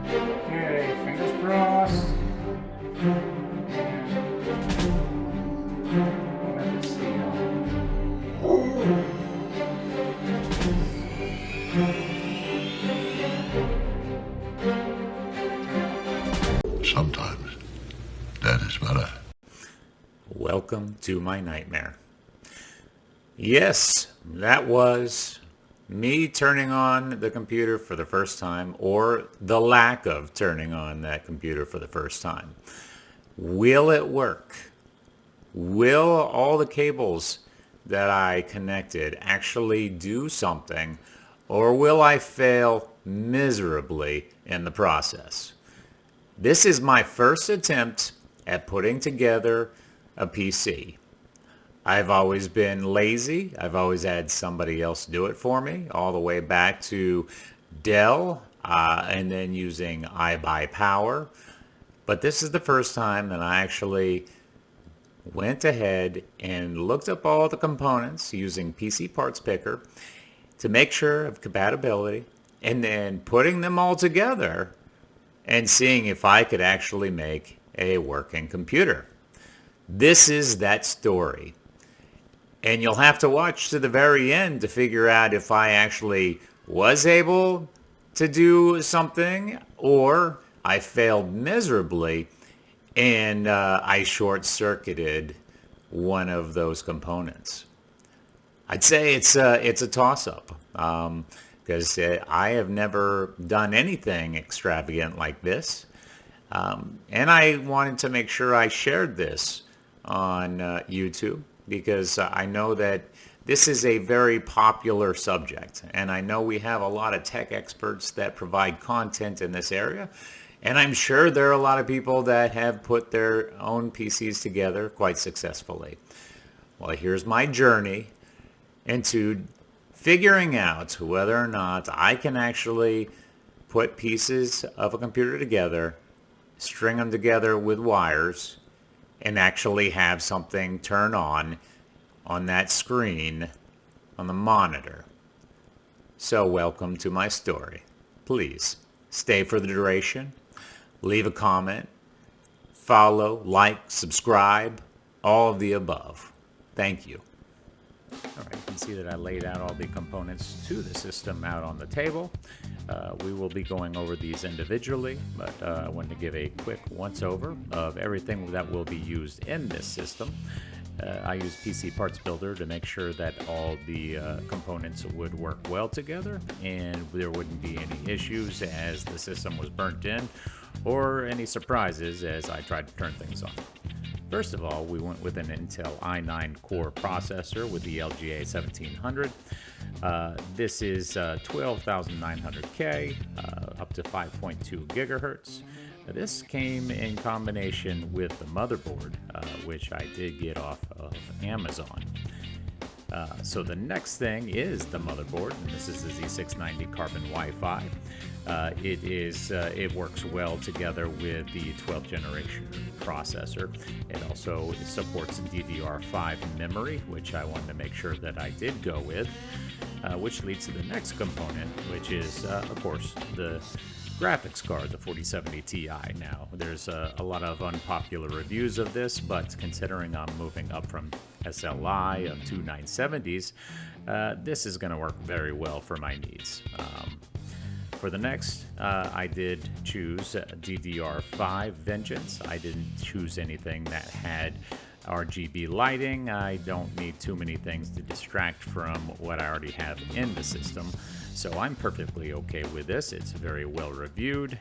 Okay, fingers crossed. Sometimes that is better. Welcome to my nightmare. Yes, that was me turning on the computer for the first time, or the lack of turning on that computer for the first time. Will it work? Will all the cables that I connected actually do something, or will I fail miserably in the process? This is my first attempt at putting together a PC. I've always been lazy. I've always had somebody else do it for me, all the way back to Dell, and then using iBuyPower. But this is the first time that I actually went ahead and looked up all the components using PC Parts Picker to make sure of compatibility, and then putting them all together and seeing if I could actually make a working computer. This is that story. And you'll have to watch to the very end to figure out if I actually was able to do something, or I failed miserably and I short-circuited one of those components. I'd say it's a toss-up, because I have never done anything extravagant like this. And I wanted to make sure I shared this on YouTube, because I know that this is a very popular subject, and I know we have a lot of tech experts that provide content in this area, and I'm sure there are a lot of people that have put their own PCs together quite successfully. Well, here's my journey into figuring out whether or not I can actually put pieces of a computer together, string them together with wires, and actually have something turn on that screen on the monitor. So welcome to my story. Please stay for the duration, leave a comment, follow, like, subscribe, all of the above. Thank you. All right, you can see that I laid out all the components to the system out on the table. We will be going over these individually, but I wanted to give a quick once-over of everything that will be used in this system. I used PC Parts Builder to make sure that all the components would work well together and there wouldn't be any issues as the system was burnt in, or any surprises as I tried to turn things on. First of all, we went with an Intel i9 core processor with the LGA 1700. This is 12,900K, up to 5.2 gigahertz. This came in combination with the motherboard, which I did get off of Amazon. So the next thing is the motherboard, and this is the Z690 Carbon Wi-Fi. It works well together with the 12th generation processor. It also supports DDR5 memory, which I wanted to make sure that I did go with, which leads to the next component, which is, of course, the graphics card, the 4070 Ti. Now, there's a lot of unpopular reviews of this, but considering I'm moving up from SLI of 2970s, this is going to work very well for my needs. For the next, I did choose DDR5 Vengeance. I didn't choose anything that had RGB lighting. I don't need too many things to distract from what I already have in the system. So I'm perfectly okay with this. It's very well reviewed.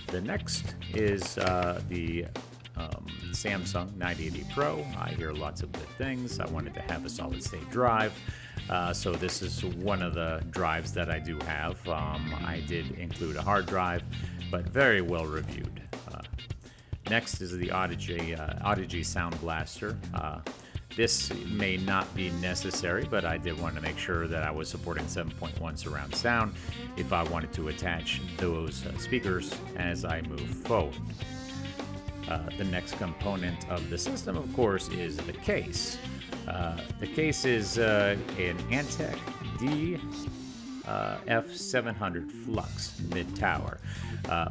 The next is the Samsung 980 Pro. I hear lots of good things. I wanted to have a solid state drive. So this is one of the drives that I do have. I did include a hard drive, but very well reviewed. Next is the Audigy Sound Blaster. This may not be necessary, but I did want to make sure that I was supporting 7.1 surround sound if I wanted to attach those speakers as I move forward. The next component of the system, of course, is the case. The case is an Antec F700 Flux mid-tower.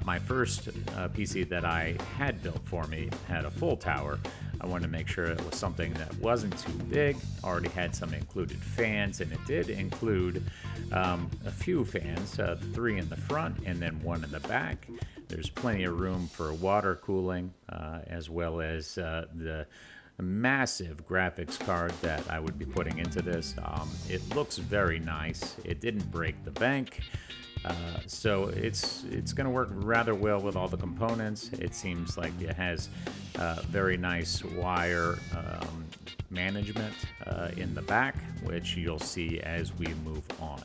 My first PC that I had built for me had a full tower. I wanted to make sure it was something that wasn't too big, already had some included fans, and it did include a few fans, 3 in the front and then 1 in the back. There's plenty of room for water cooling, as well as the massive graphics card that I would be putting into this. It looks very nice. It didn't break the bank. So it's going to work rather well with all the components. It seems like it has very nice wire management in the back, which you'll see as we move on.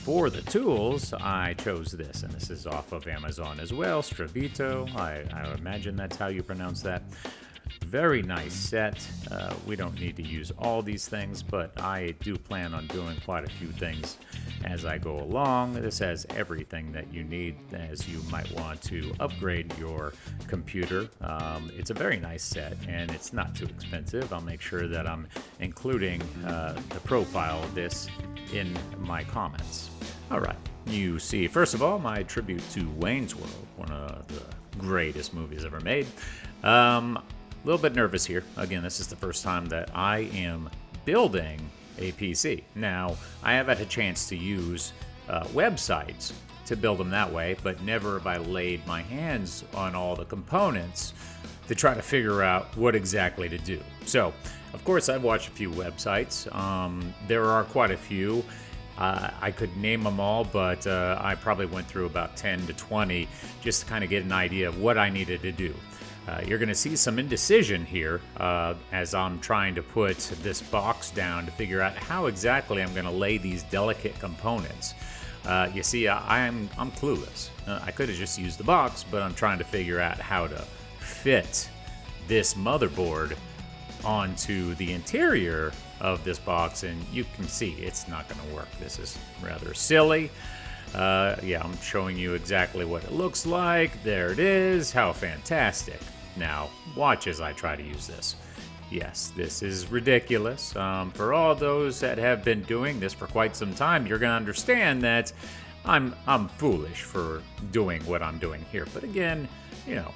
For the tools, I chose this, and this is off of Amazon as well, Stravito. I imagine that's how you pronounce that. Very nice set. We don't need to use all these things, but I do plan on doing quite a few things as I go along. This has everything that you need as you might want to upgrade your computer. It's a very nice set, and it's not too expensive. I'll make sure that I'm including the profile of this in my comments. All right, you see, first of all, my tribute to Wayne's World, one of the greatest movies ever made. A little bit nervous here. Again, this is the first time that I am building a PC. Now, I have had a chance to use websites to build them that way, but never have I laid my hands on all the components to try to figure out what exactly to do. So, of course, I've watched a few websites. There are quite a few. I could name them all, but I probably went through about 10 to 20 just to kind of get an idea of what I needed to do. You're going to see some indecision here as I'm trying to put this box down to figure out how exactly I'm going to lay these delicate components. You see, I'm clueless. I could have just used the box, but I'm trying to figure out how to fit this motherboard onto the interior of this box, and you can see it's not going to work. This is rather silly. Yeah, I'm showing you exactly what it looks like. There it is. How fantastic. Now, watch as I try to use this. Yes, this is ridiculous. For all those that have been doing this for quite some time, you're going to understand that I'm foolish for doing what I'm doing here. But again, you know,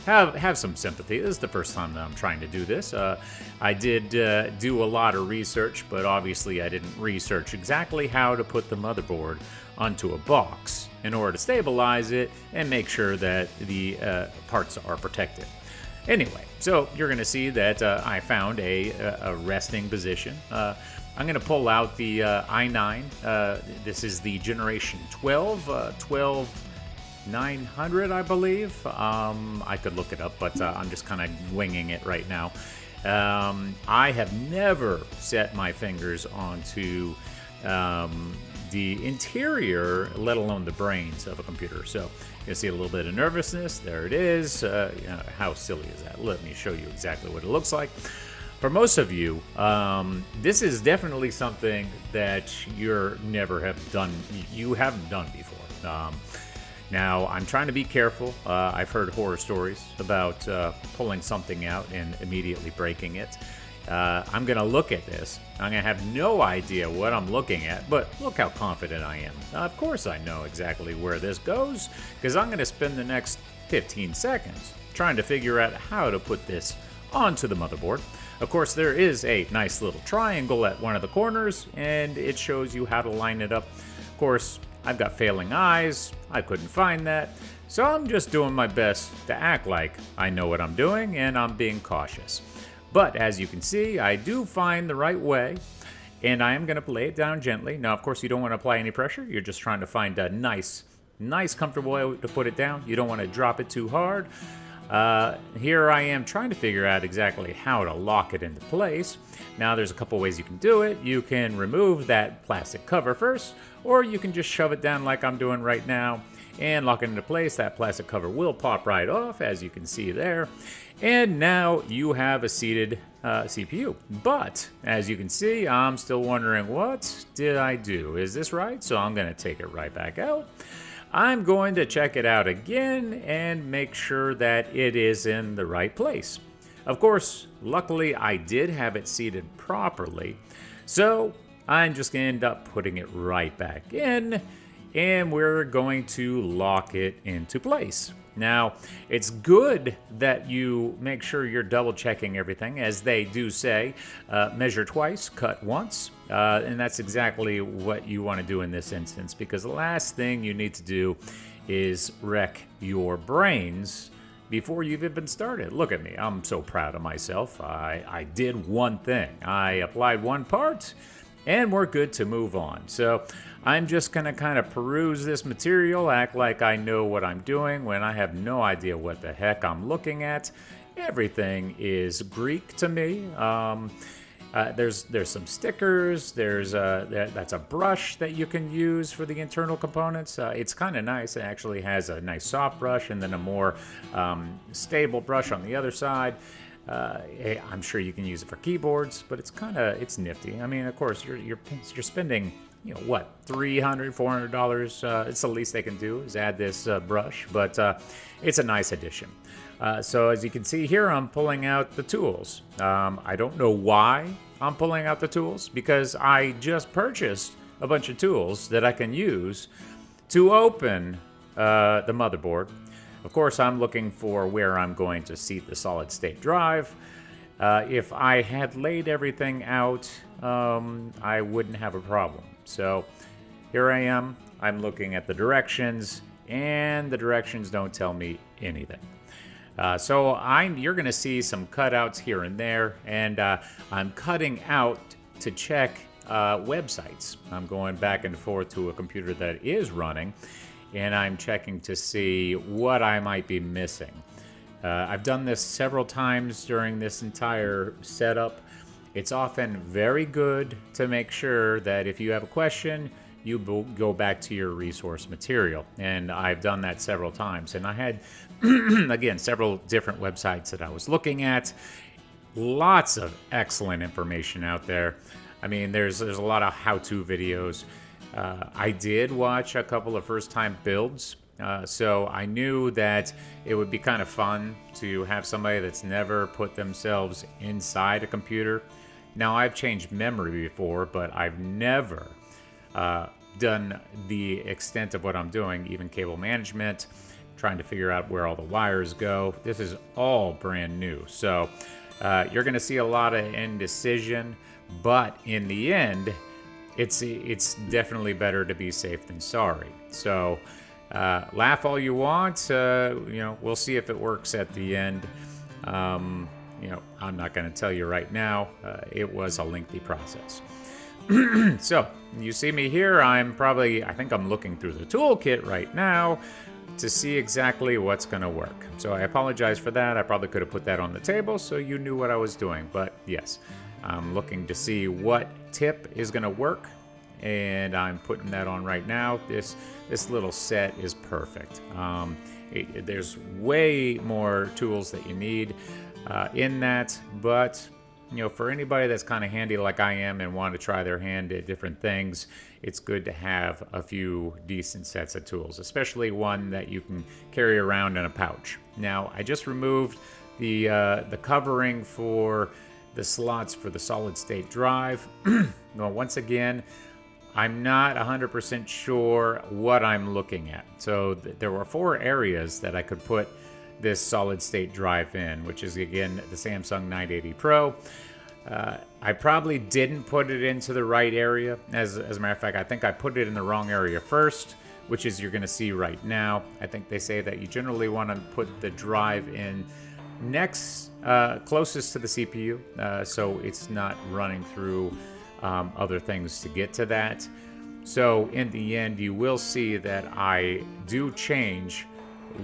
have some sympathy. This is the first time that I'm trying to do this. I did do a lot of research, but obviously I didn't research exactly how to put the motherboard onto a box in order to stabilize it and make sure that the parts are protected. Anyway, so you're going to see that I found a resting position. I'm going to pull out the i9. This is the Generation 12900, I believe. I could look it up, but I'm just kind of winging it right now. I have never set my fingers onto the interior, let alone the brains of a computer. So you see a little bit of nervousness. There it is. How silly is that? Let me show you exactly what it looks like. For most of you, this is definitely something that you haven't done before. Now, I'm trying to be careful. I've heard horror stories about pulling something out and immediately breaking it. I'm going to look at this. I'm going to have no idea what I'm looking at, but look how confident I am. Of course I know exactly where this goes, because I'm going to spend the next 15 seconds trying to figure out how to put this onto the motherboard. Of course, there is a nice little triangle at one of the corners, and it shows you how to line it up. Of course, I've got failing eyes. I couldn't find that. So I'm just doing my best to act like I know what I'm doing, and I'm being cautious. But as you can see, I do find the right way, and I am going to lay it down gently. Now, of course, you don't want to apply any pressure. You're just trying to find a nice, comfortable way to put it down. You don't want to drop it too hard. Here I am trying to figure out exactly how to lock it into place. Now, there's a couple ways you can do it. You can remove that plastic cover first, or you can just shove it down like I'm doing right now and lock it into place. That plastic cover will pop right off, as you can see there. And now you have a seated CPU. But as you can see, I'm still wondering, what did I do? Is this right? So I'm going to take it right back out. I'm going to check it out again and make sure that it is in the right place. Of course, luckily I did have it seated properly. So I'm just going to end up putting it right back in, and we're going to lock it into place. Now, it's good that you make sure you're double checking everything, as they do say, measure twice, cut once, and that's exactly what you want to do in this instance, because the last thing you need to do is wreck your brains before you've even started. Look at me, I'm so proud of myself. I did one thing, I applied one part, and we're good to move on. So I'm just going to kind of peruse this material, act like I know what I'm doing when I have no idea what the heck I'm looking at. Everything is Greek to me. There's some stickers. That's a brush that you can use for the internal components. It's kind of nice. It actually has a nice soft brush and then a more stable brush on the other side. I'm sure you can use it for keyboards, but it's nifty. I mean, of course, you're spending, you know, what, $300, $400. It's the least they can do is add this brush, but it's a nice addition. So as you can see here, I'm pulling out the tools. I don't know why I'm pulling out the tools, because I just purchased a bunch of tools that I can use to open the motherboard. Of course, I'm looking for where I'm going to seat the solid-state drive. If I had laid everything out, I wouldn't have a problem. So here I am. I'm looking at the directions, and the directions don't tell me anything. So you're going to see some cutouts here and there, and I'm cutting out to check websites. I'm going back and forth to a computer that is running, and I'm checking to see what I might be missing. I've done this several times during this entire setup. It's often very good to make sure that if you have a question, you go back to your resource material. And I've done that several times. And I had, again, several different websites that I was looking at. Lots of excellent information out there. I mean, there's a lot of how-to videos. I did watch a couple of first-time builds, so I knew that it would be kind of fun to have somebody that's never put themselves inside a computer. Now, I've changed memory before, but I've never done the extent of what I'm doing, even cable management, trying to figure out where all the wires go. This is all brand new, so you're going to see a lot of indecision, but in the end, it's definitely better to be safe than sorry. So laugh all you want. We'll see if it works at the end. I'm not going to tell you right now. It was a lengthy process. So you see me here. I think I'm looking through the toolkit right now to see exactly what's going to work. So I apologize for that. I probably could have put that on the table so you knew what I was doing. But yes, I'm looking to see what tip is going to work, and I'm putting that on right now. This little set is perfect. There's way more tools that you need in that, but for anybody that's kind of handy like I am and want to try their hand at different things, it's good to have a few decent sets of tools, especially one that you can carry around in a pouch. Now, I just removed the covering for the slots for the solid-state drive. Well, once again, I'm not 100% sure what I'm looking at. So there were 4 areas that I could put this solid-state drive in, which is, again, the Samsung 980 Pro. I probably didn't put it into the right area. As a matter of fact, I think I put it in the wrong area first, which is you're going to see right now. I think they say that you generally want to put the drive in closest to the CPU, so it's not running through other things to get to that. So in the end, you will see that I do change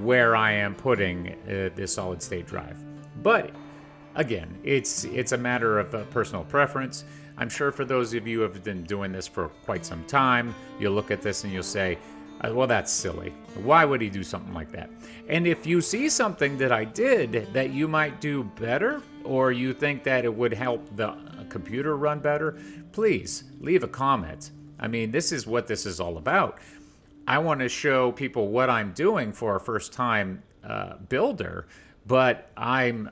where I am putting this solid-state drive. But again, it's a matter of personal preference. I'm sure for those of you who have been doing this for quite some time, you'll look at this and you'll say, well, that's silly. Why would he do something like that? And if you see something that I did that you might do better, or you think that it would help the computer run better, please leave a comment. I mean, this is what this is all about. I want to show people what I'm doing for a first-time builder, but I'm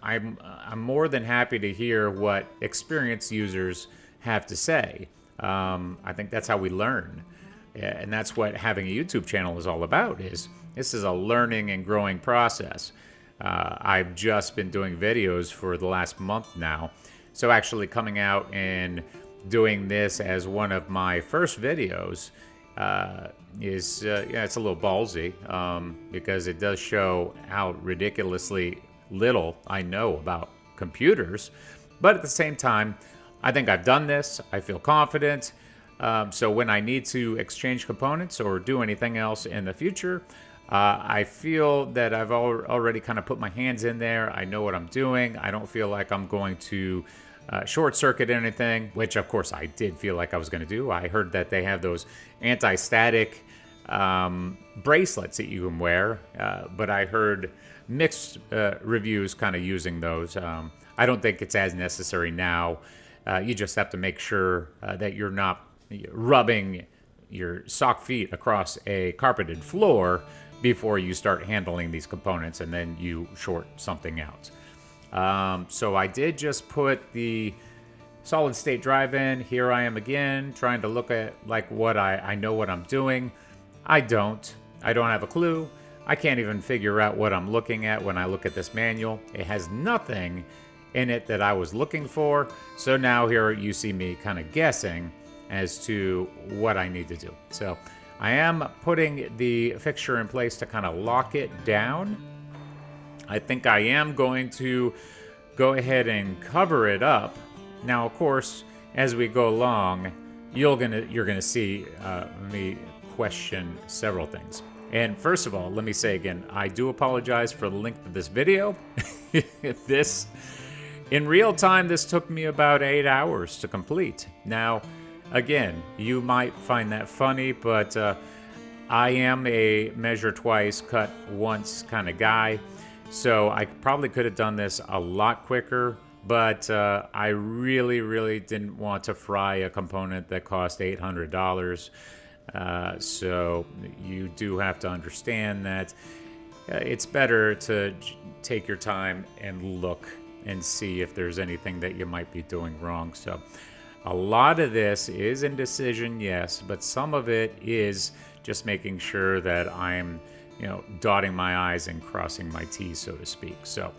more than happy to hear what experienced users have to say. I think that's how we learn. And that's what having a YouTube channel is all about. This is a learning and growing process. I've just been doing videos for the last month now. So actually coming out and doing this as one of my first videos is, yeah, it's a little ballsy because it does show how ridiculously little I know about computers. But at the same time, I think I've done this. I feel confident. So when I need to exchange components or do anything else in the future, I feel that I've already kind of put my hands in there. I know what I'm doing. I don't feel like I'm going to short circuit anything, which of course I did feel like I was going to do. I heard that they have those anti-static bracelets that you can wear, but I heard mixed reviews kind of using those. I don't think it's as necessary now. You just have to make sure that you're not rubbing your sock feet across a carpeted floor before you start handling these components and then you short something out. So I did just put the solid state drive in. Here I am again trying to look at like what I know what I'm doing. I don't have a clue. I can't even figure out what I'm looking at when I look at this manual. It has nothing in it that I was looking for. So now here you see me kind of guessing as to what I need to do. So I am putting the fixture in place to kind of lock it down. I think I am going to go ahead and cover it up. Now, of course, as we go along, you're gonna see me question several things. And first of all, let me say again, I do apologize for the length of this video. In real time, this took me about 8 hours to complete. Now, again, you might find that funny, but I am a measure twice, cut once kind of guy. So I probably could have done this a lot quicker, but I really didn't want to fry a component that cost $800. So you do have to understand that it's better to take your time and look and see if there's anything that you might be doing wrong. So a lot of this is indecision, yes, but some of it is just making sure that I'm, dotting my I's and crossing my T's, so to speak. So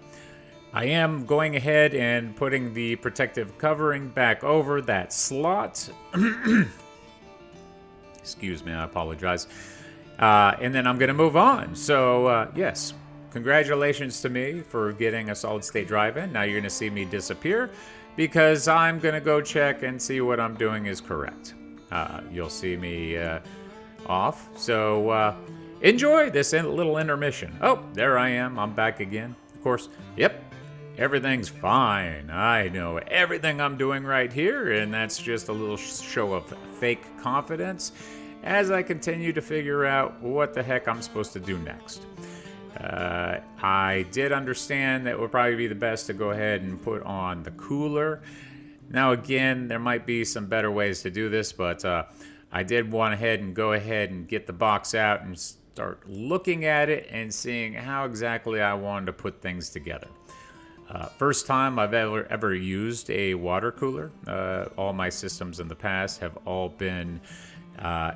I am going ahead and putting the protective covering back over that slot. Excuse me, I apologize. And then I'm going to move on. So yes, congratulations to me for getting a solid state drive in. Now you're going to see me disappear because I'm going to go check and see what I'm doing is correct. You'll see me off. So enjoy this little intermission. Oh, there I am. I'm back again. Of course, yep, everything's fine. I know everything I'm doing right here, and that's just a little show of fake confidence as I continue to figure out what the heck I'm supposed to do next. I did understand that it would probably be the best to go ahead and put on the cooler. Now again, there might be some better ways to do this, but I did want to go ahead and get the box out and start looking at it and seeing how exactly I wanted to put things together. First time I've ever used a water cooler. All my systems in the past have all been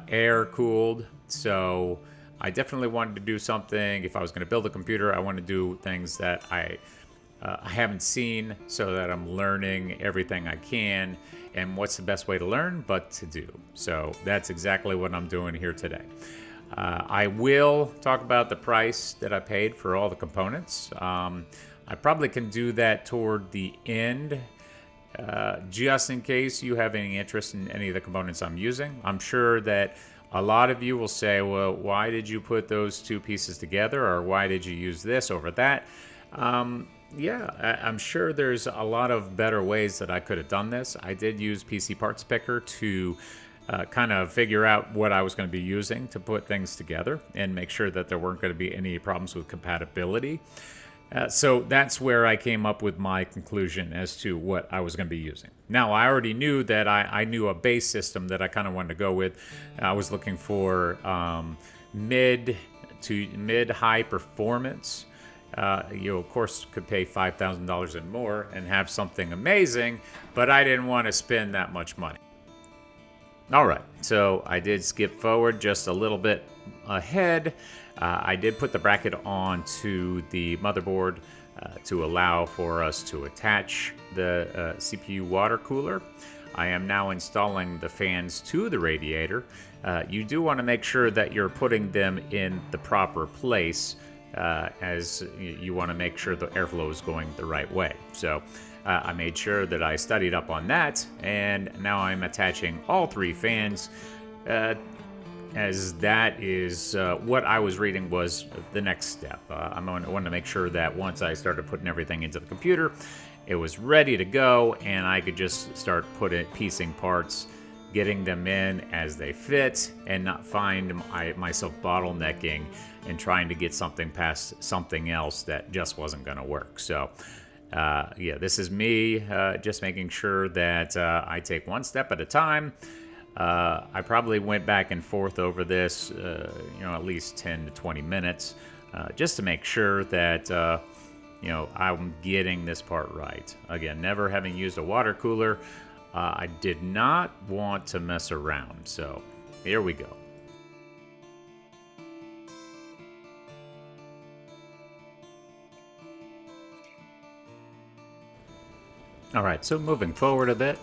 air cooled, so I definitely wanted to do something. If I was going to build a computer, I want to do things that I haven't seen, so that I'm learning everything I can. And what's the best way to learn but to do? So that's exactly what I'm doing here today. I will talk about the price that I paid for all the components. I probably can do that toward the end, just in case you have any interest in any of the components I'm using. I'm sure that a lot of you will say, well, why did you put those two pieces together, or why did you use this over that? Yeah, I'm sure there's a lot of better ways that I could have done this. I did use PC Parts Picker to kind of figure out what I was going to be using to put things together and make sure that there weren't going to be any problems with compatibility. So that's where I came up with my conclusion as to what I was going to be using. Now, I already knew that I knew a base system that I kind of wanted to go with. I was looking for mid to mid-high performance. You, of course, could pay $5,000 and more and have something amazing, but I didn't want to spend that much money. All right, so I did skip forward just a little bit ahead. I did put the bracket onto the motherboard to allow for us to attach the CPU water cooler. I am now installing the fans to the radiator. You do want to make sure that you're putting them in the proper place, as you want to make sure the airflow is going the right way. So I made sure that I studied up on that, and now I'm attaching all 3 fans, as that is what I was reading was the next step. I wanted to make sure that once I started putting everything into the computer, it was ready to go, and I could just start piecing parts, getting them in as they fit, and not find myself bottlenecking and trying to get something past something else that just wasn't going to work. So yeah, this is me just making sure that I take one step at a time. I probably went back and forth over this, at least 10 to 20 minutes, just to make sure that, I'm getting this part right. Again, never having used a water cooler, I did not want to mess around. So here we go. All right, so moving forward a bit,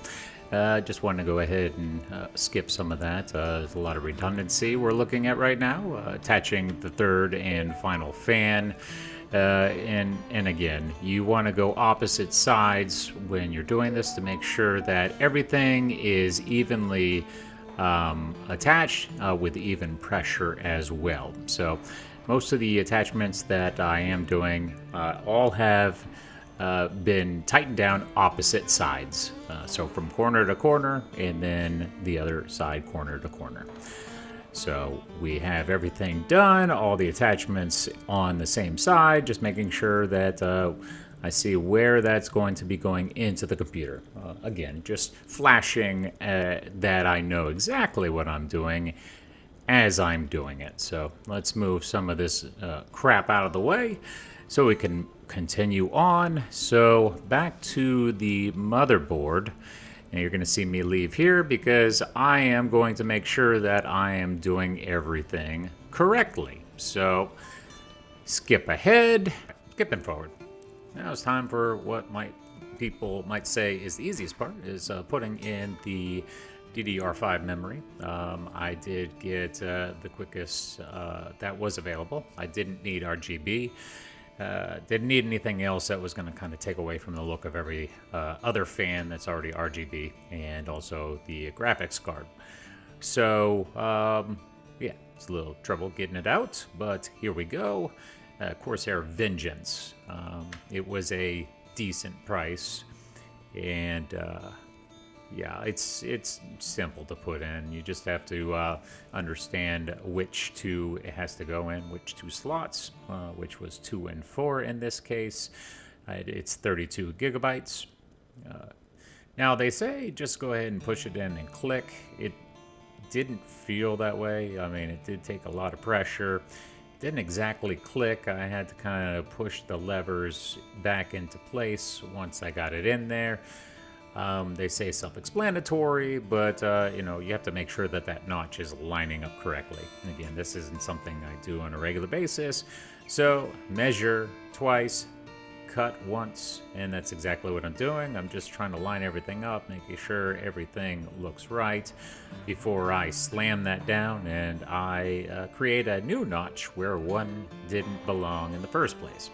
just wanted to go ahead and skip some of that. There's a lot of redundancy we're looking at right now, attaching the 3rd and final fan. And again, you want to go opposite sides when you're doing this to make sure that everything is evenly attached with even pressure as well. So most of the attachments that I am doing all have been tightened down opposite sides. So from corner to corner, and then the other side corner to corner. So we have everything done, all the attachments on the same side, just making sure that I see where that's going to be going into the computer. Again, just flashing that I know exactly what I'm doing as I'm doing it. So let's move some of this crap out of the way so we can continue on. So back to the motherboard. And you're going to see me leave here because I am going to make sure that I am doing everything correctly. So skip ahead, skipping forward. Now it's time for what people might say is the easiest part, is putting in the DDR5 memory. I did get the quickest that was available. I didn't need RGB. Didn't need anything else that was going to kind of take away from the look of every other fan that's already RGB, and also the graphics card. So yeah, it's a little trouble getting it out, but here we go. Corsair Vengeance. It was a decent price, and yeah, it's simple to put in. You just have to understand which 2 it has to go in, which 2 slots, which was 2 and 4 in this case. It's 32 gigabytes. Now they say just go ahead and push it in and click. It didn't feel that way. I mean, it did take a lot of pressure. It didn't exactly click. I had to kind of push the levers back into place once I got it in there. They say self-explanatory, but you have to make sure that that notch is lining up correctly. And again, this isn't something I do on a regular basis. So measure twice, cut once, and that's exactly what I'm doing. I'm just trying to line everything up, making sure everything looks right before I slam that down and I create a new notch where one didn't belong in the first place.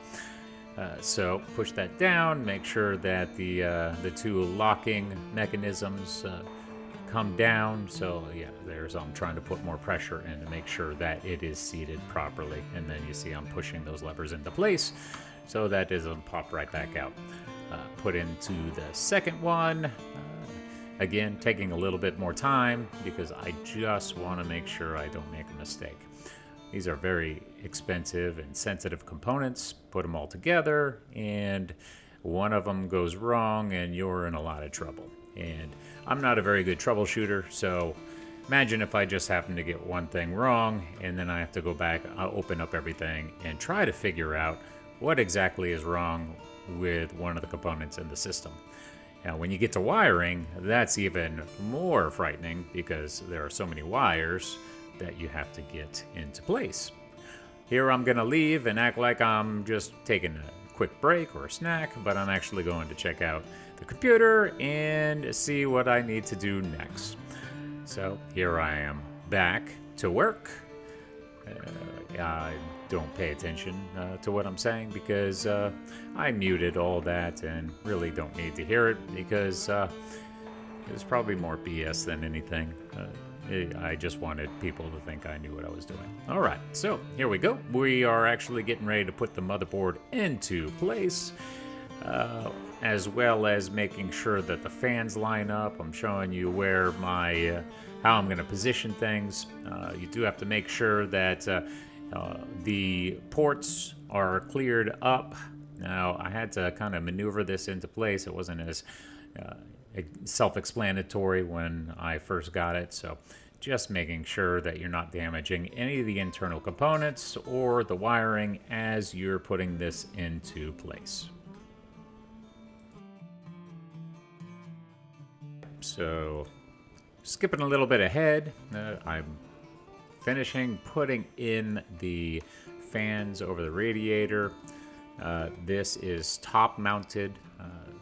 So push that down, make sure that the 2 locking mechanisms come down. So yeah, I'm trying to put more pressure in to make sure that it is seated properly. And then you see I'm pushing those levers into place so that doesn't pop right back out. Put into the second one. Again, taking a little bit more time because I just want to make sure I don't make a mistake. These are very expensive and sensitive components. Put them all together, and one of them goes wrong, and you're in a lot of trouble. And I'm not a very good troubleshooter, so imagine if I just happen to get one thing wrong, and then I have to go back, open up everything, and try to figure out what exactly is wrong with one of the components in the system. Now, when you get to wiring, that's even more frightening because there are so many wires that you have to get into place. Here I'm going to leave and act like I'm just taking a quick break or a snack, but I'm actually going to check out the computer and see what I need to do next. So here I am back to work. I don't pay attention to what I'm saying because I muted all that and really don't need to hear it because it's probably more BS than anything. I just wanted people to think I knew what I was doing. All right, so here we go. We are actually getting ready to put the motherboard into place, as well as making sure that the fans line up. I'm showing you where my how I'm going to position things. You do have to make sure that the ports are cleared up. Now, I had to kind of maneuver this into place. It wasn't as self-explanatory when I first got it, so just making sure that you're not damaging any of the internal components or the wiring as you're putting this into place. So, skipping a little bit ahead, I'm finishing putting in the fans over the radiator. This is top mounted.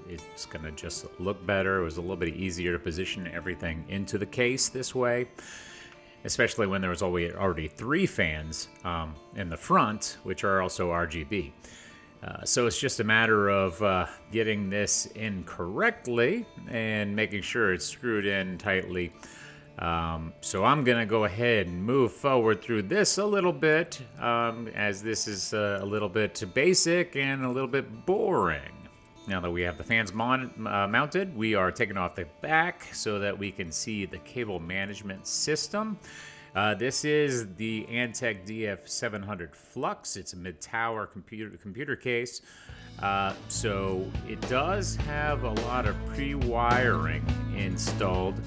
It's going to just look better. It was a little bit easier to position everything into the case this way, especially when there was already 3 fans in the front, which are also RGB. So it's just a matter of getting this in correctly and making sure it's screwed in tightly. So I'm going to go ahead and move forward through this a little bit, as this is a little bit basic and a little bit boring. Now that we have the fans mounted, we are taking off the back so that we can see the cable management system. This is the Antec DF700 Flux. It's a mid-tower computer case. So it does have a lot of pre-wiring installed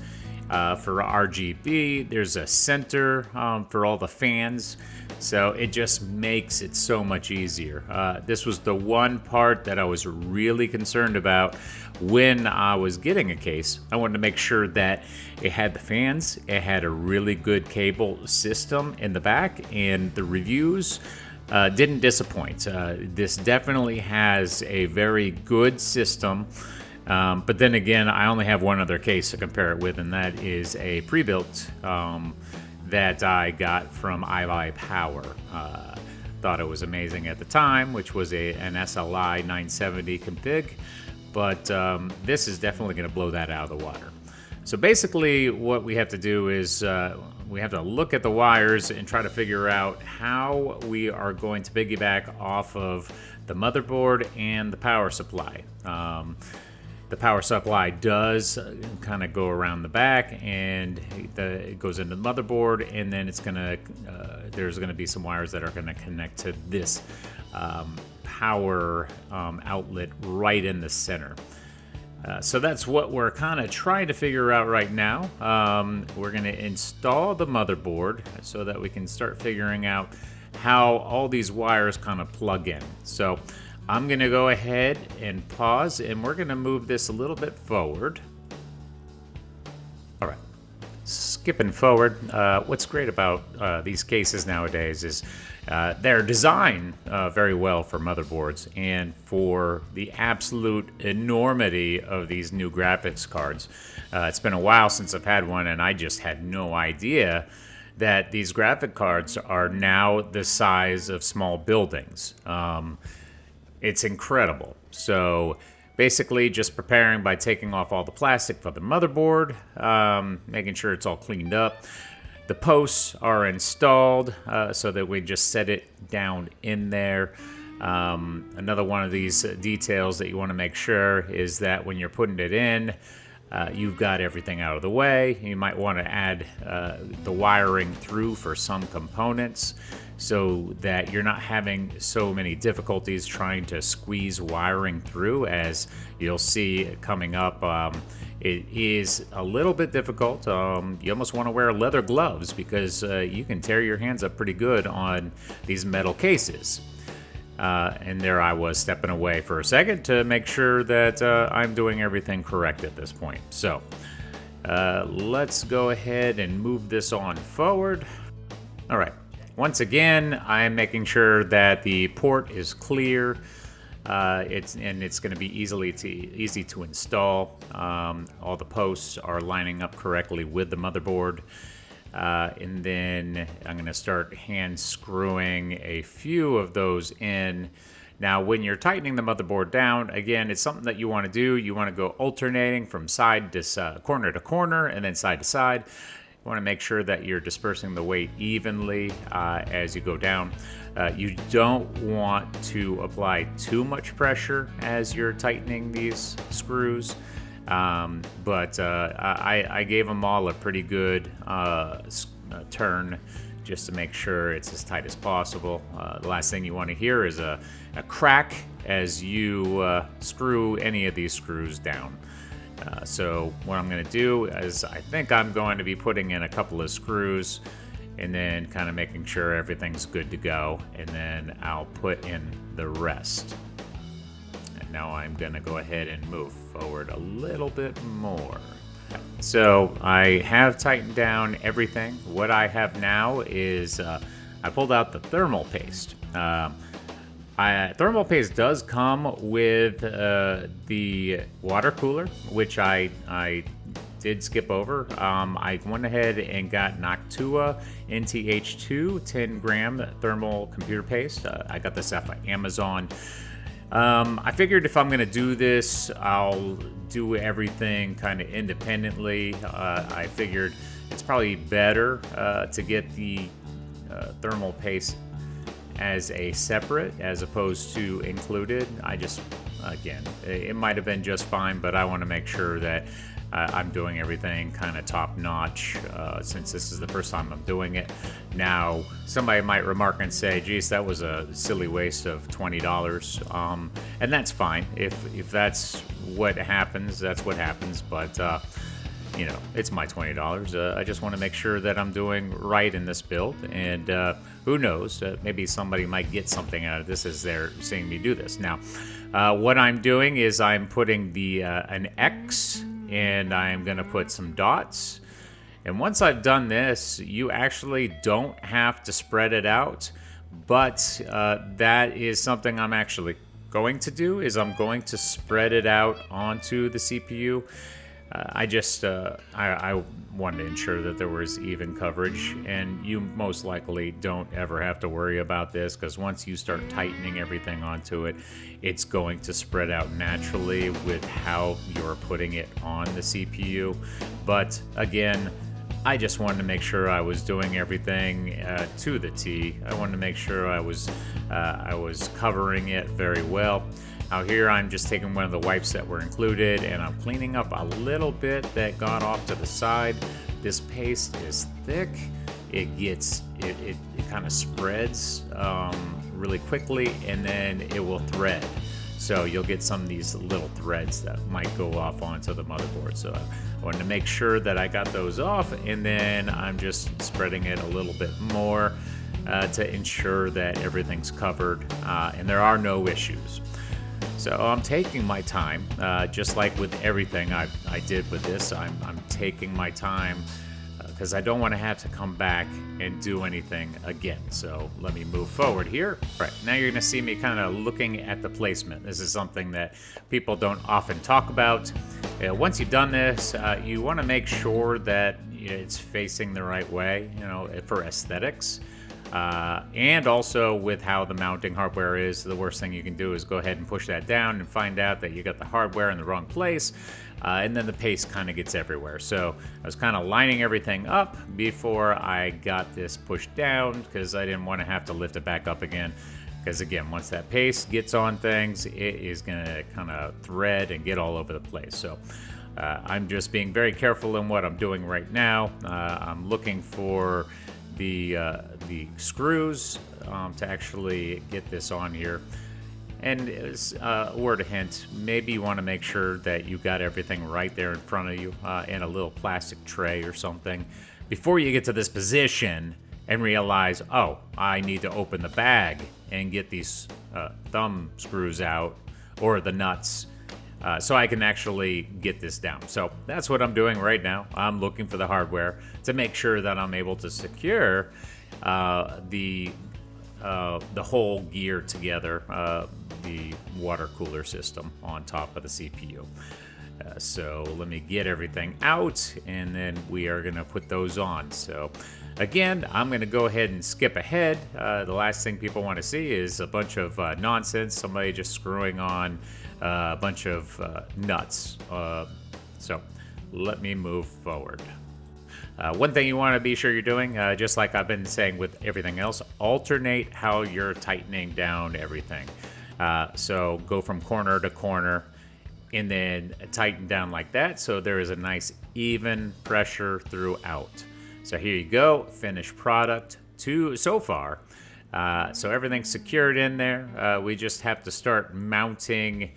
for RGB. There's a center for all the fans, so it just makes it so much easier. This was the one part that I was really concerned about when I was getting a case. I wanted to make sure that it had the fans, it had a really good cable system in the back, and the reviews didn't disappoint. This definitely has a very good system. But then again, I only have one other case to compare it with, and that is a pre-built that I got from iPower. Thought it was amazing at the time, which was an SLI 970 config, but this is definitely going to blow that out of the water. So basically what we have to do is we have to look at the wires and try to figure out how we are going to piggyback off of the motherboard and the power supply. The power supply does kind of go around the back, and it goes into the motherboard, and then it's gonna there's gonna be some wires that are gonna connect to this power outlet right in the center. So that's what we're kind of trying to figure out right now. We're gonna install the motherboard so that we can start figuring out how all these wires kind of plug in. So I'm going to go ahead and pause, and we're going to move this a little bit forward. All right, skipping forward. What's great about these cases nowadays is they're designed very well for motherboards and for the absolute enormity of these new graphics cards. It's been a while since I've had one, and I just had no idea that these graphic cards are now the size of small buildings. It's incredible. So basically just preparing by taking off all the plastic for the motherboard, making sure it's all cleaned up. The posts are installed so that we just set it down in there. Another one of these details that you want to make sure is that when you're putting it in, you've got everything out of the way. You might want to add the wiring through for some components so that you're not having so many difficulties trying to squeeze wiring through. As you'll see coming up, it is a little bit difficult. You almost want to wear leather gloves because you can tear your hands up pretty good on these metal cases. And there I was stepping away for a second to make sure that I'm doing everything correct at this point. So let's go ahead and move this on forward. All right. Once again, I'm making sure that the port is clear. It's going to be easy to install. All the posts are lining up correctly with the motherboard. And then I'm going to start hand screwing a few of those in. Now, when you're tightening the motherboard down, again, it's something that you want to do. You want to go alternating from side to corner to corner and then side to side. You want to make sure that you're dispersing the weight evenly as you go down. You don't want to apply too much pressure as you're tightening these screws. But I gave them all a pretty good turn just to make sure it's as tight as possible. The last thing you want to hear is a crack as you screw any of these screws down. So what I'm going to do is I think I'm going to be putting in a couple of screws and then kind of making sure everything's good to go, and then I'll put in the rest. And now I'm going to go ahead and move forward a little bit more. So I have tightened down everything. What I have now is I pulled out the thermal paste. Thermal paste does come with the water cooler, which I did skip over. I went ahead and got Noctua NTH2 10 gram thermal computer paste. I got this off of Amazon. I figured if I'm going to do this, I'll do everything kind of independently. I figured it's probably better to get the thermal paste as a separate as opposed to included. Again, it might have been just fine, but I want to make sure that I'm doing everything kind of top notch since this is the first time I'm doing it. Now, somebody might remark and say, geez, that was a silly waste of $20. And that's fine. If that's what happens, that's what happens. But, you know, it's my $20. I just want to make sure that I'm doing right in this build. And who knows, maybe somebody might get something out of this as they're seeing me do this. Now, what I'm doing is I'm putting an X, and I'm going to put some dots. And once I've done this, you actually don't have to spread it out. But that is something I'm actually going to do, is I'm going to spread it out onto the CPU. I wanted to ensure that there was even coverage, and you most likely don't ever have to worry about this, because once you start tightening everything onto it, it's going to spread out naturally with how you're putting it on the CPU. But again, I just wanted to make sure I was doing everything to the T. I wanted to make sure I was covering it very well. Now here I'm just taking one of the wipes that were included, and I'm cleaning up a little bit that got off to the side. This paste is thick. It kind of spreads really quickly, and then it will thread. So you'll get some of these little threads that might go off onto the motherboard. So I wanted to make sure that I got those off, and then I'm just spreading it a little bit more to ensure that everything's covered and there are no issues. So I'm taking my time, just like with everything I did with this. I'm taking my time because I don't want to have to come back and do anything again. So let me move forward here. All right, now you're going to see me kind of looking at the placement. This is something that people don't often talk about. Once you've done this, you want to make sure that it's facing the right way, for aesthetics. And also with how the mounting hardware is, the worst thing you can do is go ahead and push that down and find out that you got the hardware in the wrong place, and then the paste kind of gets everywhere. So I was kind of lining everything up before I got this pushed down, because I didn't want to have to lift it back up again. Because again, once that paste gets on things, it is going to kind of thread and get all over the place. So I'm just being very careful in what I'm doing right now. I'm looking for the screws to actually get this on here. And as a word of hint, maybe you want to make sure that you got everything right there in front of you in a little plastic tray or something. Before you get to this position, and realize, oh, I need to open the bag and get these thumb screws out, or the nuts, so I can actually get this down. So that's what I'm doing right now. I'm looking for the hardware to make sure that I'm able to secure the whole gear together, the water cooler system on top of the CPU. So let me get everything out, and then we are going to put those on. So again, I'm going to go ahead and skip ahead. The last thing people want to see is a bunch of nonsense, somebody just screwing on a bunch of nuts. So let me move forward. One thing you want to be sure you're doing, just like I've been saying with everything else, alternate how you're tightening down everything. So go from corner to corner and then tighten down like that, so there is a nice even pressure throughout. So here you go, finished product so far. So everything's secured in there. We just have to start mounting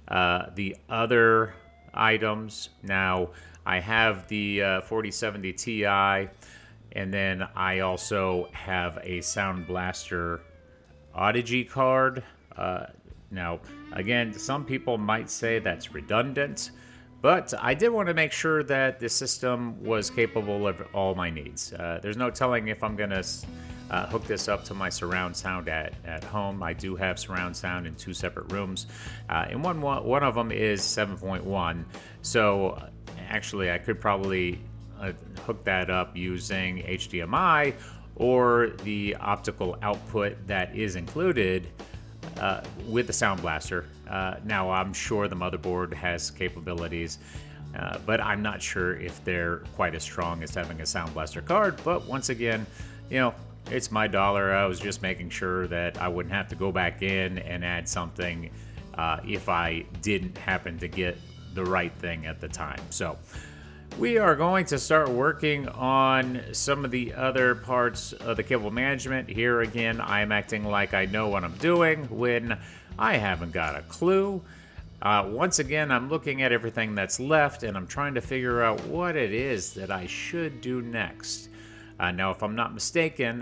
the other items. Now, I have the 4070 Ti, and then I also have a Sound Blaster Audigy card. Now, again, some people might say that's redundant, but I did want to make sure that the system was capable of all my needs. There's no telling if I'm going to hook this up to my surround sound at home. I do have surround sound in 2 separate rooms, and one of them is 7.1. So actually, I could probably hook that up using HDMI or the optical output that is included with the Sound Blaster. Now, I'm sure the motherboard has capabilities, but I'm not sure if they're quite as strong as having a Sound Blaster card. But once again, you know, it's my dollar. I was just making sure that I wouldn't have to go back in and add something if I didn't happen to get the right thing at the time. So we are going to start working on some of the other parts of the cable management. Here again, I am acting like I know what I'm doing when I haven't got a clue. Once again, I'm looking at everything that's left, and I'm trying to figure out what it is that I should do next. Now, if I'm not mistaken,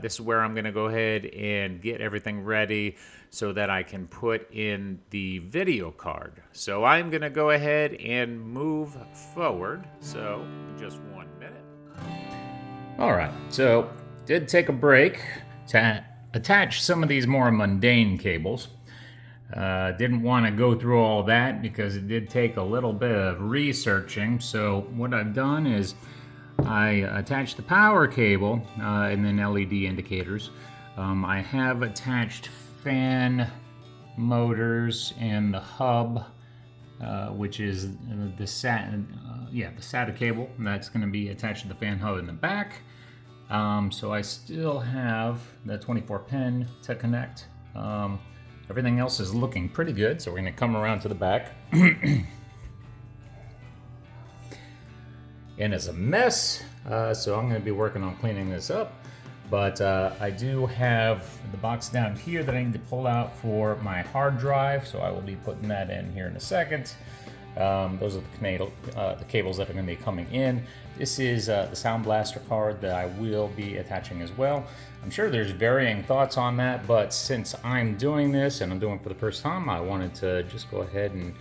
this is where I'm going to go ahead and get everything ready so that I can put in the video card. So I'm going to go ahead and move forward. So just 1 minute. All right, so did take a break to attach some of these more mundane cables. Didn't want to go through all that because it did take a little bit of researching. So what I've done is I attached the power cable and then LED indicators. I have attached fan motors and the hub, which is the SATA cable that's going to be attached to the fan hub in the back. So I still have the 24-pin to connect. Everything else is looking pretty good, so we're going to come around to the back. And it's a mess, so I'm going to be working on cleaning this up. But I do have the box down here that I need to pull out for my hard drive, so I will be putting that in here in a second. Those are the cables that are going to be coming in. This is the Sound Blaster card that I will be attaching as well. I'm sure there's varying thoughts on that, but since I'm doing this and I'm doing it for the first time, I wanted to just go ahead and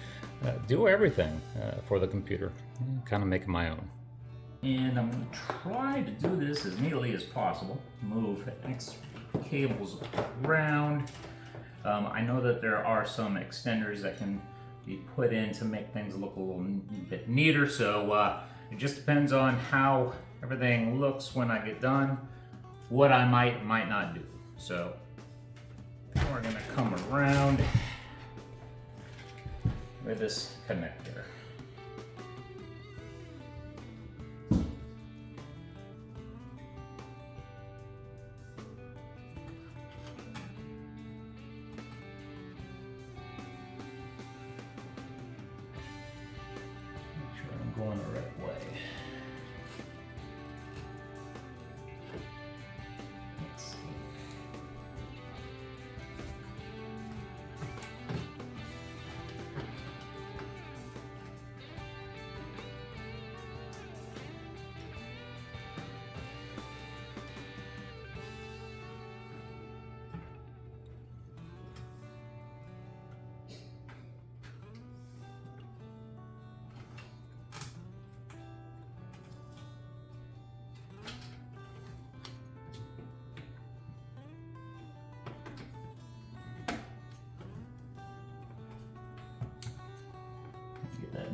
do everything for the computer, kind of make it my own. And I'm going to try to do this as neatly as possible. Move X cables around. I know that there are some extenders that can be put in to make things look a little bit neater, so it just depends on how everything looks when I get done, what I might not do. So we're going to come around with this connector. Going the right way. Let's see.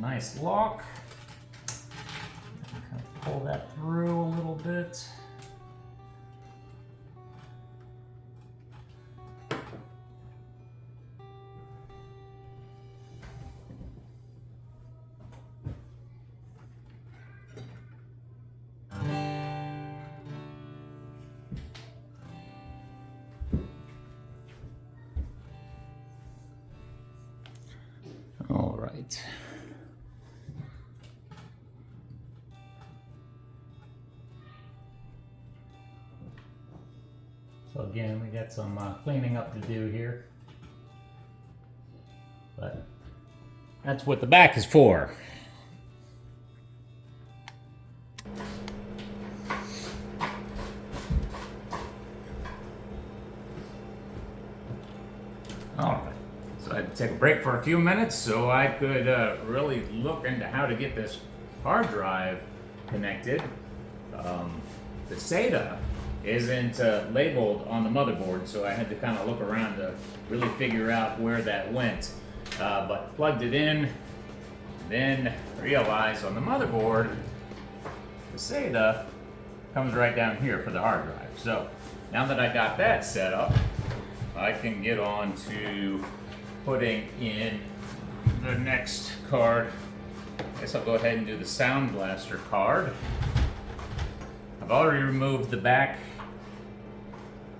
nice lock. Kind of pull that through a little bit. All right. So again, we got some cleaning up to do here, but that's what the back is for. All right. So I had to take a break for a few minutes so I could really look into how to get this hard drive connected. The SATA isn't labeled on the motherboard, so I had to kind of look around to really figure out where that went. But plugged it in, then realized on the motherboard, the SATA comes right down here for the hard drive. So now that I got that set up, I can get on to putting in the next card. I guess I'll go ahead and do the Sound Blaster card. I've already removed the back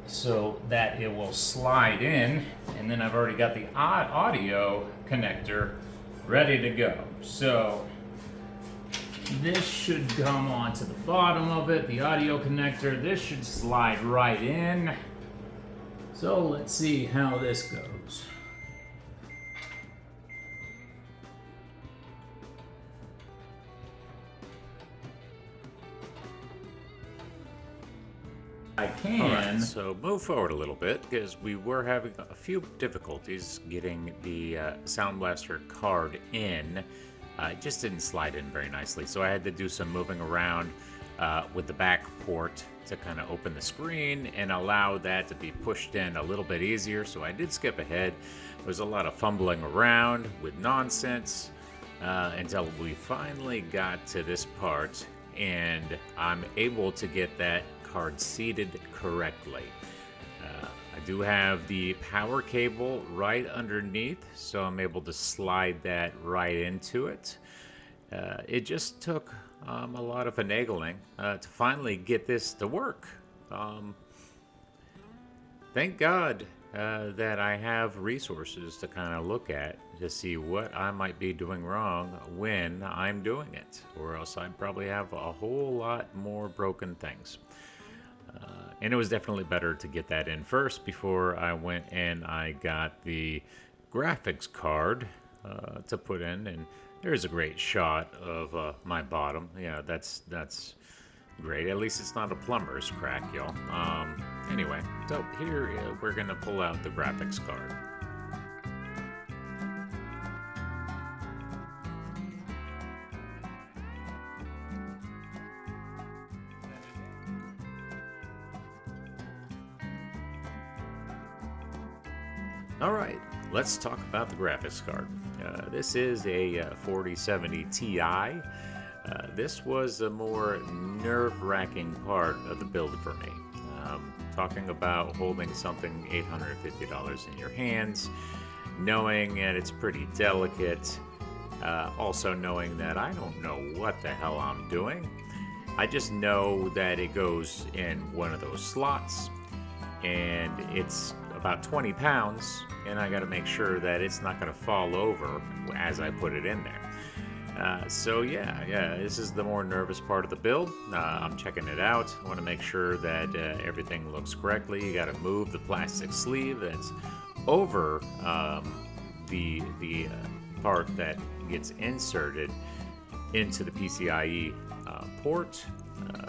so that it will slide in, and then I've already got the audio connector ready to go. So this should come onto the bottom of it, the audio connector. This should slide right in. So let's see how this goes. I can. All right, so move forward a little bit because we were having a few difficulties getting the Sound Blaster card in. It just didn't slide in very nicely, so I had to do some moving around with the back port to kind of open the screen and allow that to be pushed in a little bit easier. So I did skip ahead. There was a lot of fumbling around with nonsense until we finally got to this part, and I'm able to get that card seated correctly. I do have the power cable right underneath, so I'm able to slide that right into it. It just took a lot of finagling to finally get this to work. Thank God that I have resources to kind of look at to see what I might be doing wrong when I'm doing it, or else I'd probably have a whole lot more broken things. And it was definitely better to get that in first before I went and I got the graphics card to put in. And there's a great shot of my bottom. Yeah, that's great. At least it's not a plumber's crack, y'all. Anyway, so here we're going to pull out the graphics card. All right, let's talk about the graphics card. This is a 4070 Ti. This was a more nerve-wracking part of the build for me. Talking about holding something $850 in your hands, knowing that it's pretty delicate, also knowing that I don't know what the hell I'm doing. I just know that it goes in one of those slots, and it's about 20 pounds, and I got to make sure that it's not going to fall over as I put it in there. So yeah, this is the more nervous part of the build. I'm checking it out. I want to make sure that everything looks correctly. You got to move the plastic sleeve that's over the part that gets inserted into the PCIe port.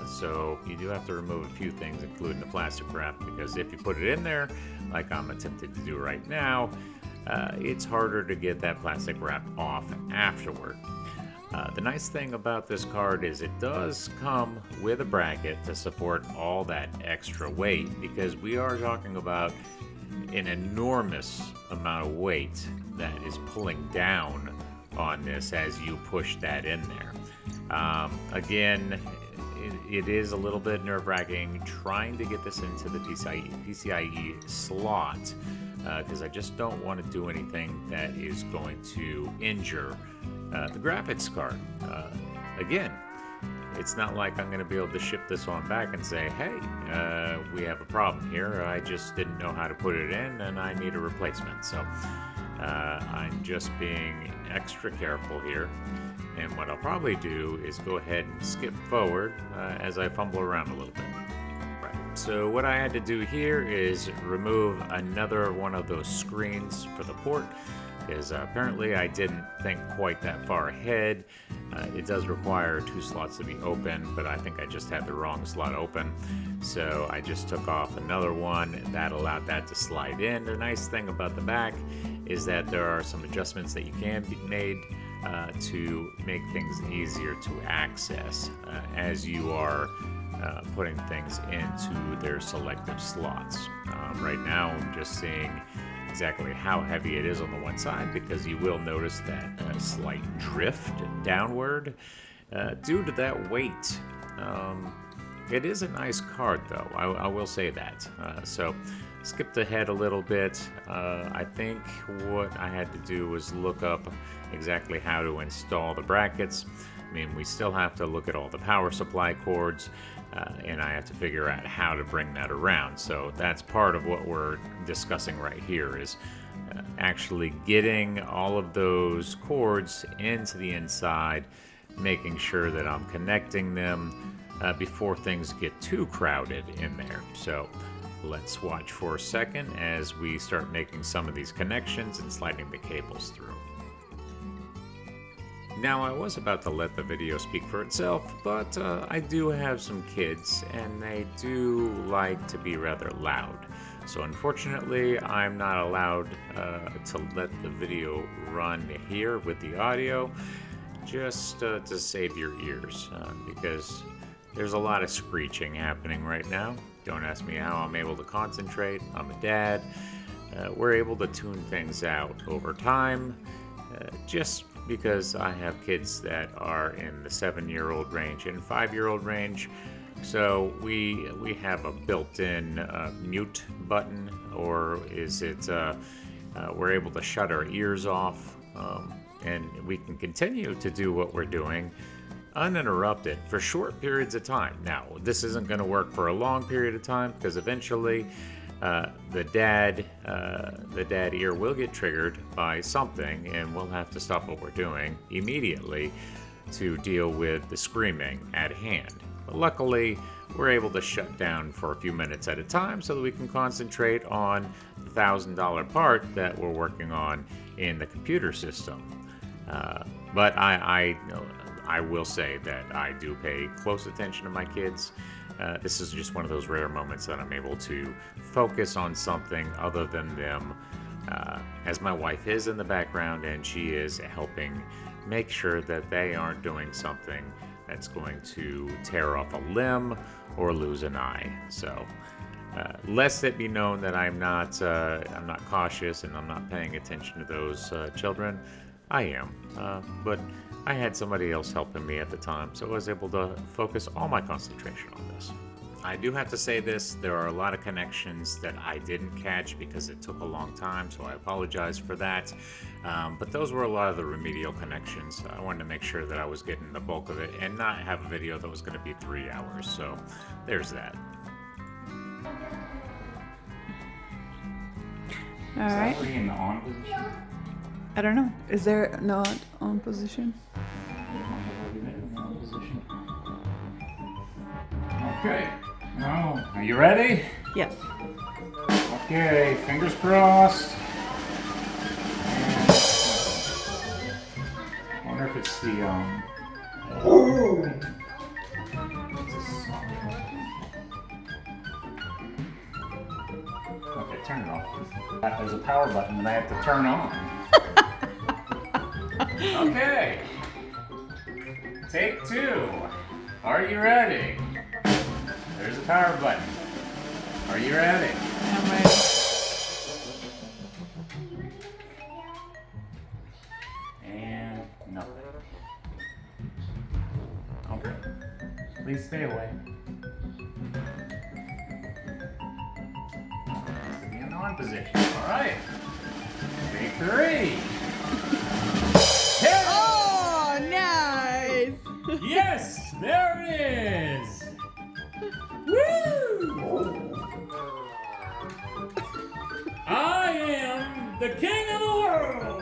So you do have to remove a few things, including the plastic wrap, because if you put it in there, like I'm attempting to do right now, it's harder to get that plastic wrap off afterward. The nice thing about this card is it does come with a bracket to support all that extra weight, because we are talking about an enormous amount of weight that is pulling down on this as you push that in there. Again, it is a little bit nerve-wracking trying to get this into the PCIe slot, because I just don't want to do anything that is going to injure the graphics card. Again, it's not like I'm going to be able to ship this on back and say, hey, we have a problem here. I just didn't know how to put it in and I need a replacement. So I'm just being extra careful here. And what I'll probably do is go ahead and skip forward as I fumble around a little bit. Right. So what I had to do here is remove another one of those screens for the port, because apparently I didn't think quite that far ahead. It does require 2 slots to be open, but I think I just had the wrong slot open. So I just took off another one that allowed that to slide in. The nice thing about the back is that there are some adjustments that you can be made to make things easier to access as you are putting things into their selective slots. Right now I'm just seeing exactly how heavy it is on the one side, because you will notice that slight drift downward due to that weight. It is a nice card though, I will say that. So skipped ahead a little bit. I think what I had to do was look up exactly how to install the brackets. I mean, we still have to look at all the power supply cords, and I have to figure out how to bring that around. So that's part of what we're discussing right here, is actually getting all of those cords into the inside, making sure that I'm connecting them before things get too crowded in there. So let's watch for a second as we start making some of these connections and sliding the cables through. Now, I was about to let the video speak for itself, but I do have some kids and they do like to be rather loud. So unfortunately, I'm not allowed to let the video run here with the audio, just to save your ears, because there's a lot of screeching happening right now. Don't ask me how I'm able to concentrate. I'm a dad. We're able to tune things out over time, just because I have kids that are in the 7-year-old range and 5-year-old range. So we have a built-in mute button, or is it we're able to shut our ears off, and we can continue to do what we're doing uninterrupted for short periods of time. Now, this isn't going to work for a long period of time, because eventually the dad ear will get triggered by something, and we'll have to stop what we're doing immediately to deal with the screaming at hand. But luckily, we're able to shut down for a few minutes at a time so that we can concentrate on the $1,000 part that we're working on in the computer system. But I will say that I do pay close attention to my kids. This is just one of those rare moments that I'm able to focus on something other than them, as my wife is in the background and she is helping make sure that they aren't doing something that's going to tear off a limb or lose an eye. So lest it be known that I'm not cautious and I'm not paying attention to those children, I am. But I had somebody else helping me at the time, so I was able to focus all my concentration on this. I do have to say this, there are a lot of connections that I didn't catch because it took a long time, so I apologize for that. But those were a lot of the remedial connections. I wanted to make sure that I was getting the bulk of it and not have a video that was going to be 3 hours, so there's that. All right. Is that already in the on position? I don't know. Is there not on position? Okay. Now, are you ready? Yes. Okay, fingers crossed. I wonder if it's the okay, turn it off. There's a power button that I have to turn on. Okay. Take 2. Are you ready? There's a power button. Are you ready? I'm ready. And Please stay away. To be in the on position. All right. Take 3. Hit! Oh, nice! Yes, there it is. Woo! I am the king of the world.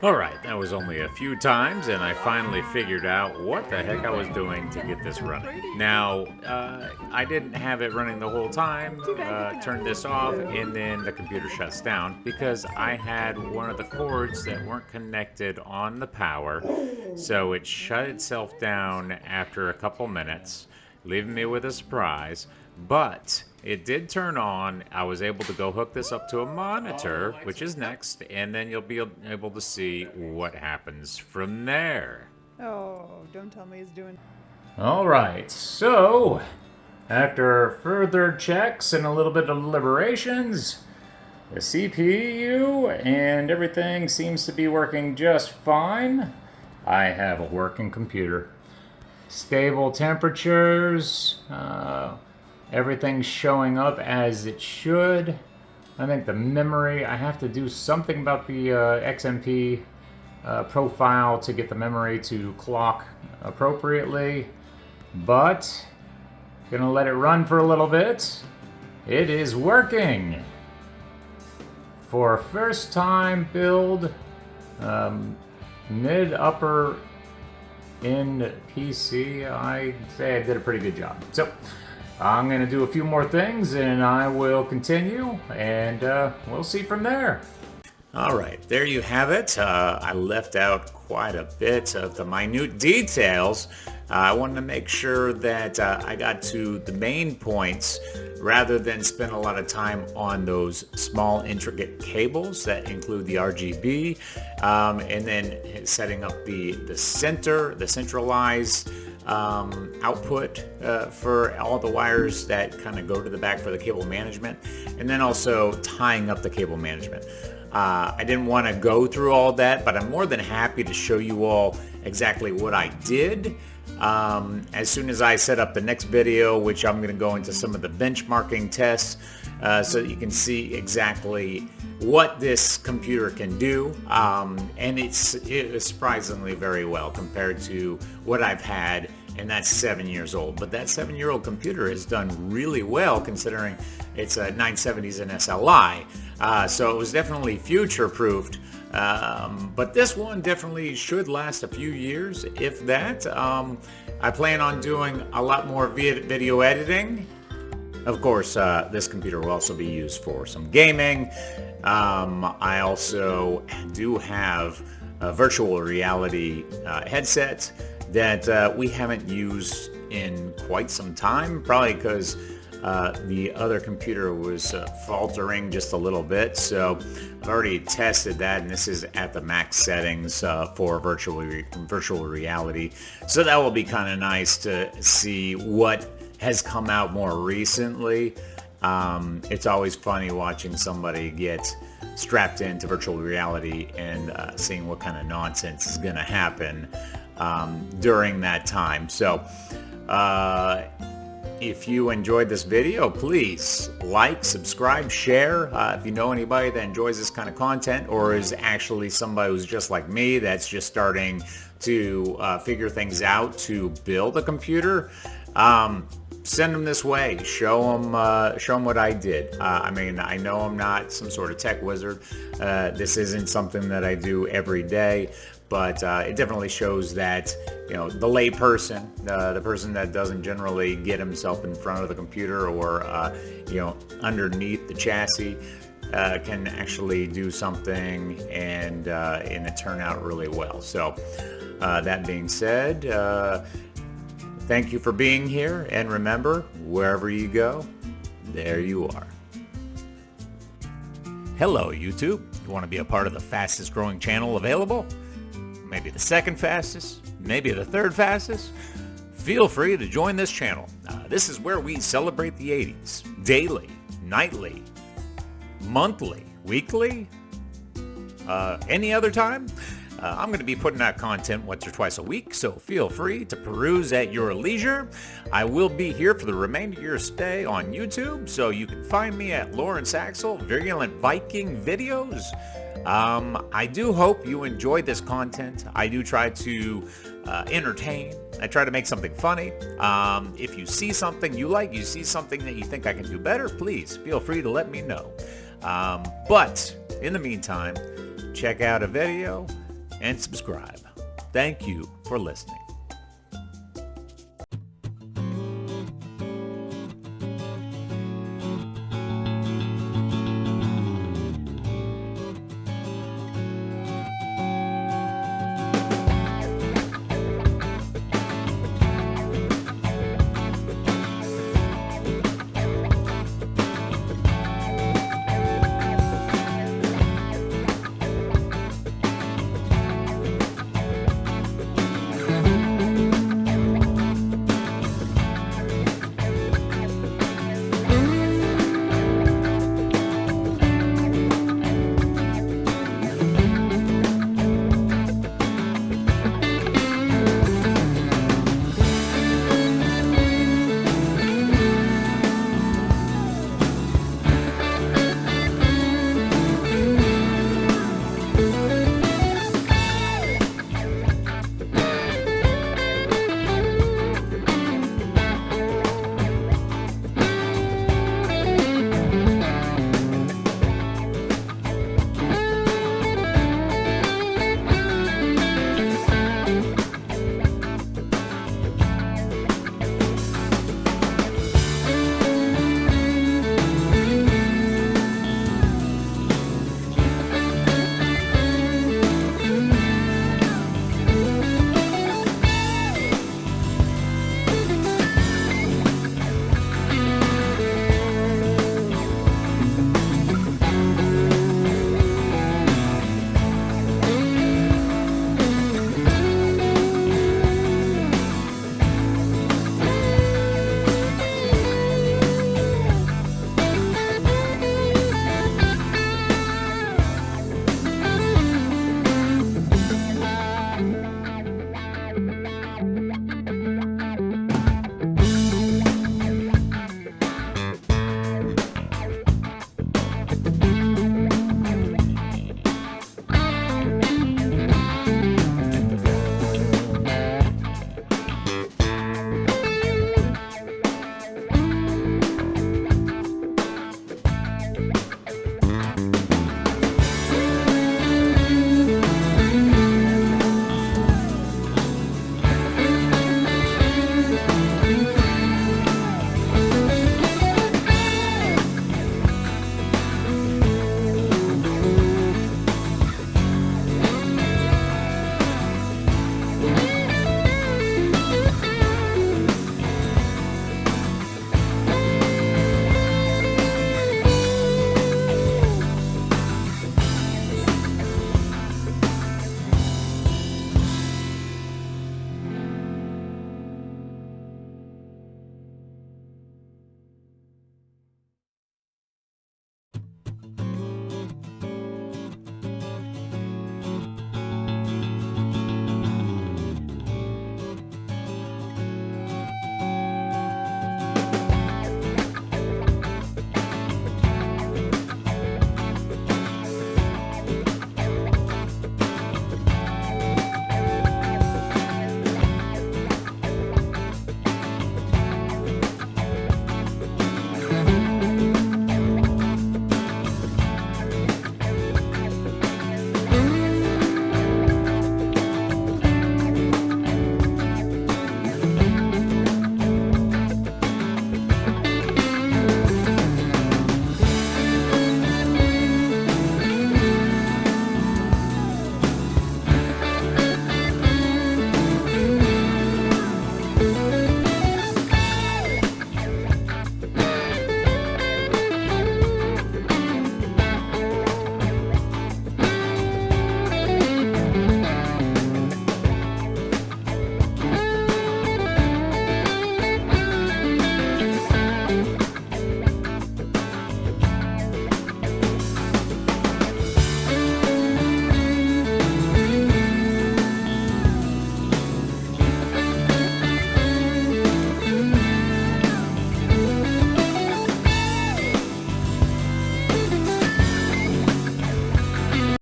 Alright, that was only a few times, and I finally figured out what the heck I was doing to get this running. Now, I didn't have it running the whole time, turned this off, and then the computer shuts down because I had one of the cords that weren't connected on the power, so it shut itself down after a couple minutes, leaving me with a surprise. But it did turn on. I was able to go hook this up to a monitor, which is next, and then you'll be able to see what happens from there. Oh, don't tell me he's doing... All right, so after further checks and a little bit of deliberations, the CPU and everything seems to be working just fine. I have a working computer. Stable temperatures, everything's showing up as it should. I think the memory, I have to do something about the XMP profile to get the memory to clock appropriately, but gonna let it run for a little bit. It is working. For a first time build, mid upper end PC, I'd say I did a pretty good job. So I'm gonna do a few more things and I will continue, and we'll see from there. All right, there you have it. I left out quite a bit of the minute details. I wanted to make sure that I got to the main points rather than spend a lot of time on those small intricate cables that include the RGB, and then setting up the centralized output for all the wires that kind of go to the back for the cable management, and then also tying up the cable management. I didn't want to go through all that, but I'm more than happy to show you all exactly what I did. As soon as I set up the next video, which I'm going to go into some of the benchmarking tests, so that you can see exactly what this computer can do, and it is surprisingly very well compared to what I've had, and that's 7 years old. But that 7-year-old computer has done really well considering it's a 970s and SLI, so it was definitely future-proofed. But this one definitely should last a few years, if that. I plan on doing a lot more video editing. Of course, this computer will also be used for some gaming. I also do have a virtual reality headset that we haven't used in quite some time, probably because the other computer was faltering just a little bit. So I've already tested that, and this is at the max settings for virtual reality. So that will be kind of nice to see what has come out more recently. It's always funny watching somebody get strapped into virtual reality and seeing what kind of nonsense is going to happen during that time. So if you enjoyed this video, please like, subscribe, share. If you know anybody that enjoys this kind of content, or is actually somebody who's just like me that's just starting to figure things out to build a computer, send them this way. Show them what I did. I mean, I know I'm not some sort of tech wizard. This isn't something that I do every day, but it definitely shows that, you know, the lay person, the person that doesn't generally get himself in front of the computer or you know, underneath the chassis, can actually do something and it turn out really well. So that being said, thank you for being here, and remember, wherever you go, there you are. Hello, YouTube. You want to be a part of the fastest growing channel available? Maybe the second fastest, maybe the third fastest? Feel free to join this channel. This is where we celebrate the 80s, daily, nightly, monthly, weekly, any other time. I'm going to be putting out content once or twice a week, so feel free to peruse at your leisure. I will be here for the remainder of your stay on YouTube, so you can find me at Lawrence Axel, Virulent Viking Videos. I do hope you enjoy this content. I do try to entertain. I try to make something funny. If you see something you like, you see something that you think I can do better, please feel free to let me know. But in the meantime, check out a video and subscribe. Thank you for listening.